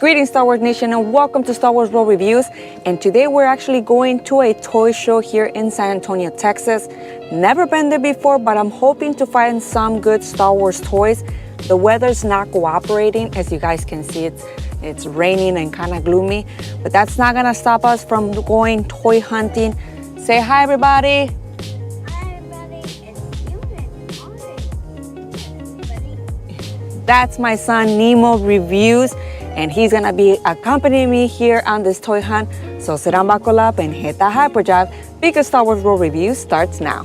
Greetings, Star Wars Nation, and welcome to Star Wars World Reviews. And today we're actually going to a toy show here in San Antonio, Texas. Never been there before, but I'm hoping to find some good Star Wars toys. The weather's not cooperating. As you guys can see, it's raining and kind of gloomy, but that's not gonna stop us from going toy hunting. Say hi, everybody. Hi, everybody. It's Human. Hi, everybody. That's my son Nemo Reviews, and he's gonna be accompanying me here on this toy hunt. So sit down, buckle up, and hit that hyperdrive because Star Wars World Reviews starts now.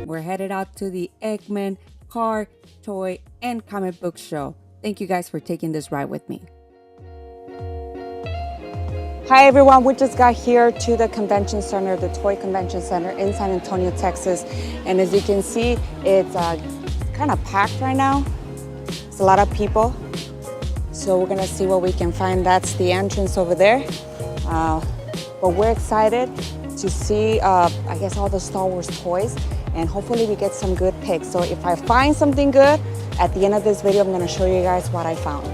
We're headed out to the Eckman car, toy, and comic book show. Thank you guys for taking this ride with me. Hi everyone, we just got here to the convention center, the Toy Convention Center in San Antonio, Texas. And as you can see, it's kind of packed right now. It's a lot of people. So we're gonna see what we can find. That's the entrance over there. But we're excited to see, I guess, all the Star Wars toys. And hopefully we get some good picks. So if I find something good, at the end of this video, I'm gonna show you guys what I found.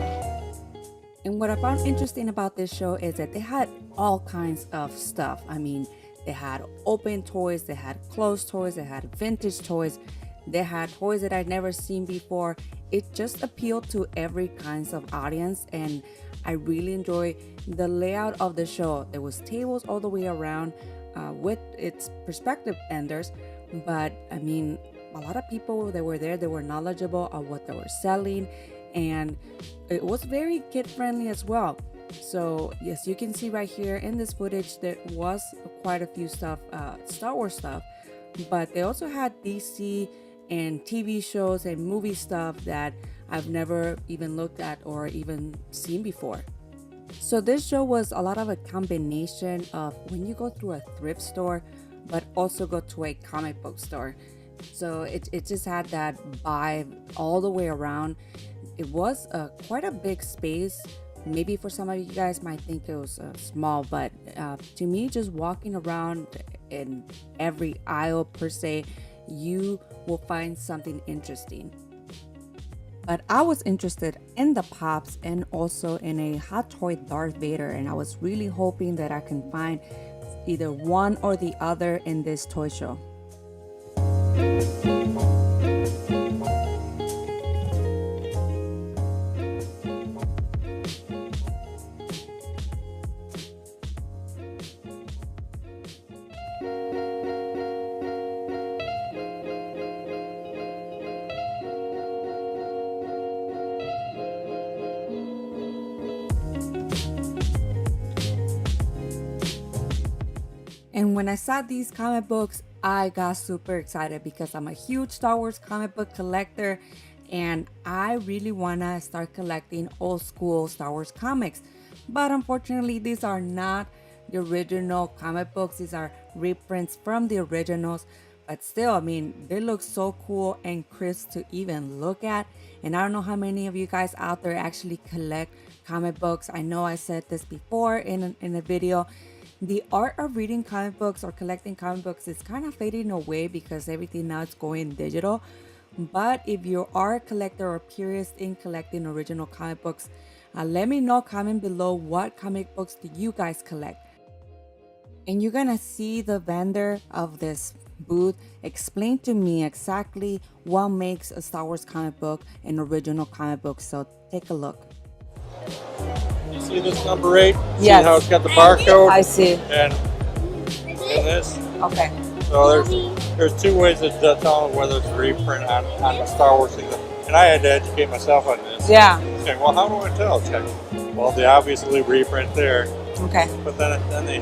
And what I found interesting about this show is that they had all kinds of stuff. I mean, they had open toys, they had closed toys, they had vintage toys, they had toys that I'd never seen before. It just appealed to every kinds of audience, and I really enjoy the layout of the show. There was tables all the way around with its perspective vendors, but I mean, a lot of people that were there, they were knowledgeable of what they were selling, and it was very kid friendly as well. So yes, you can see right here in this footage there was quite a few stuff, Star Wars stuff, but they also had DC and TV shows and movie stuff that I've never even looked at or even seen before. So this show was a lot of a combination of when you go through a thrift store but also go to a comic book store. So it just had that vibe all the way around. It was quite a big space. Maybe for some of you guys might think it was small, but to me, just walking around in every aisle per se, you will find something interesting. But I was interested in the Pops and also in a hot toy Darth Vader, and I was really hoping that I can find either one or the other in this toy show. And when I saw these comic books, I got super excited because I'm a huge Star Wars comic book collector, and I really wanna start collecting old school Star Wars comics. But unfortunately, these are not the original comic books. These are reprints from the originals. But still, I mean, they look so cool and crisp to even look at. And I don't know how many of you guys out there actually collect comic books. I know I said this before in a video. The art of reading comic books or collecting comic books is kind of fading away because everything now is going digital. But if you are a collector or curious in collecting original comic books, let me know, comment below what comic books do you guys collect. And you're gonna see the vendor of this booth explain to me exactly what makes a Star Wars comic book an original comic book. So take a look. You see this number 8? Yes. See how it's got the barcode? I see. And this? Okay. So there's two ways of telling whether it's a reprint on the Star Wars thing. And I had to educate myself on this. Yeah. Okay, well, how do I tell? Check. Well, they obviously reprint there. Okay. But then they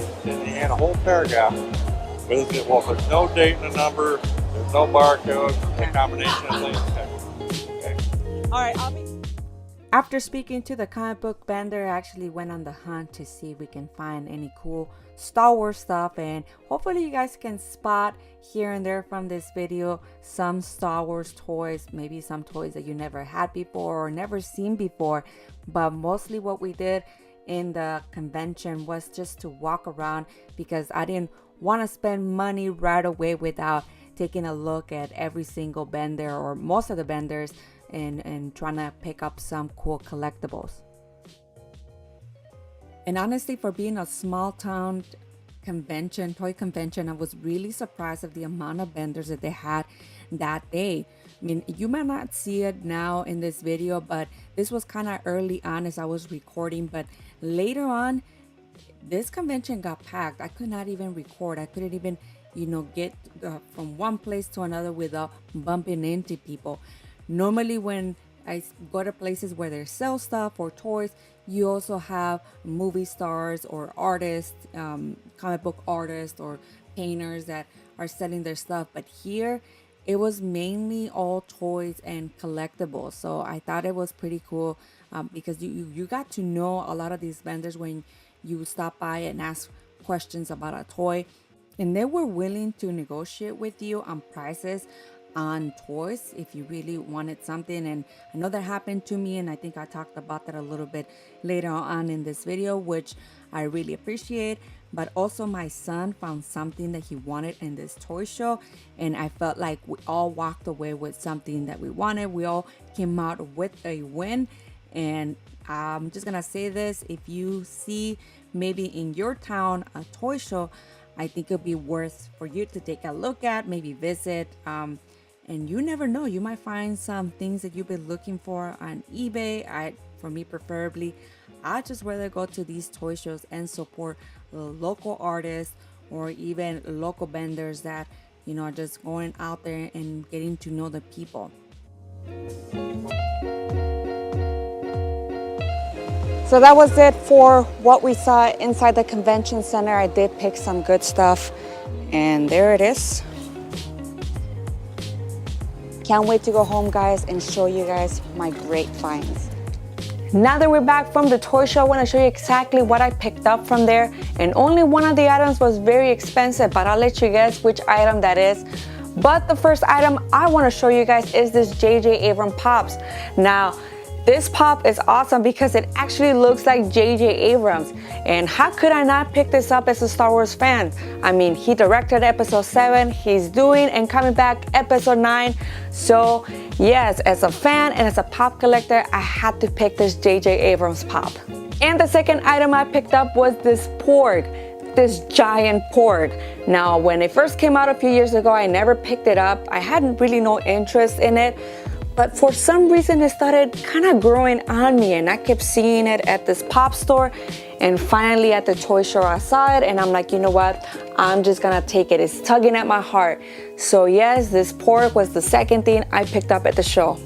had a whole paragraph with it. Well, there's no date and a number, there's no barcode, Okay. a combination of things. Okay. All right, After speaking to the comic book vendor, I actually went on the hunt to see if we can find any cool Star Wars stuff, and hopefully you guys can spot here and there from this video some Star Wars toys, maybe some toys that you never had before or never seen before. But mostly what we did in the convention was just to walk around because I didn't want to spend money right away without taking a look at every single vendor or most of the vendors and trying to pick up some cool collectibles. And honestly, for being a small town convention, toy convention, I was really surprised of the amount of vendors that they had that day. I mean, you might not see it now in this video, but this was kind of early on as I was recording. But later on, this convention got packed. I could not even record. I couldn't even, get from one place to another without bumping into people. Normally, when I go to places where they sell stuff or toys, you also have movie stars or artists, comic book artists or painters that are selling their stuff. But here, it was mainly all toys and collectibles. So I thought it was pretty cool because you got to know a lot of these vendors when you stop by and ask questions about a toy. And they were willing to negotiate with you on prices on toys if you really wanted something. And I know that happened to me, and I think I talked about that a little bit later on in this video, which I really appreciate. But also my son found something that he wanted in this toy show, and I felt like we all walked away with something that we wanted. We all came out with a win. And I'm just gonna say this: if you see maybe in your town a toy show, I think it'll be worth for you to take a look at, maybe visit. And you never know, you might find some things that you've been looking for on eBay. For me, preferably, I just rather go to these toy shows and support local artists or even local vendors that, are just going out there and getting to know the people. So that was it for what we saw inside the convention center. I did pick some good stuff, and there it is. Can't wait to go home, guys, and show you guys my great finds. Now that we're back from the toy show, I want to show you exactly what I picked up from there. And only one of the items was very expensive, but I'll let you guess which item that is. But the first item I want to show you guys is this J.J. Abrams Pops. Now, this pop is awesome because it actually looks like J.J. Abrams. And how could I not pick this up as a Star Wars fan? I mean, he directed episode 7, he's doing and coming back episode 9. So yes, as a fan and as a pop collector, I had to pick this J.J. Abrams pop. And the second item I picked up was this porg. This giant porg. Now, when it first came out a few years ago, I never picked it up. I hadn't really no interest in it. But for some reason, it started kind of growing on me, and I kept seeing it at this pop store. And finally at the toy show, I saw it, and I'm like, you know what? I'm just gonna take it. It's tugging at my heart. So yes, this porg was the second thing I picked up at the show.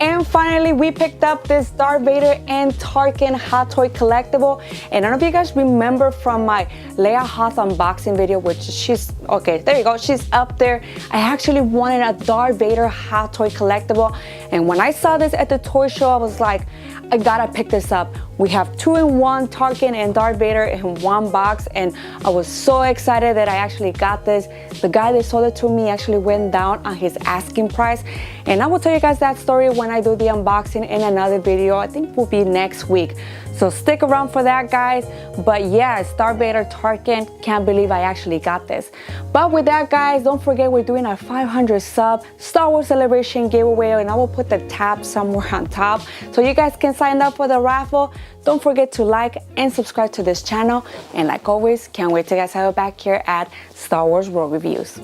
And finally, we picked up this Darth Vader and Tarkin hot toy collectible. And I don't know if you guys remember from my Leia Hoth unboxing video, which she's, okay, there you go, she's up there. I actually wanted a Darth Vader hot toy collectible. And when I saw this at the toy show, I was like, I gotta pick this up. We have 2-in-1 Tarkin and Darth Vader in one box, and I was so excited that I actually got this. The guy that sold it to me actually went down on his asking price, and I will tell you guys that story when I do the unboxing in another video. I think will be next week. So stick around for that, guys. But yes, Darth Vader Tarkin, can't believe I actually got this. But with that, guys, don't forget we're doing our 500 sub Star Wars Celebration giveaway, and I will put the tab somewhere on top so you guys can sign up for the raffle. Don't forget to like and subscribe to this channel. And like always, can't wait to guys have it back here at Star Wars World Reviews.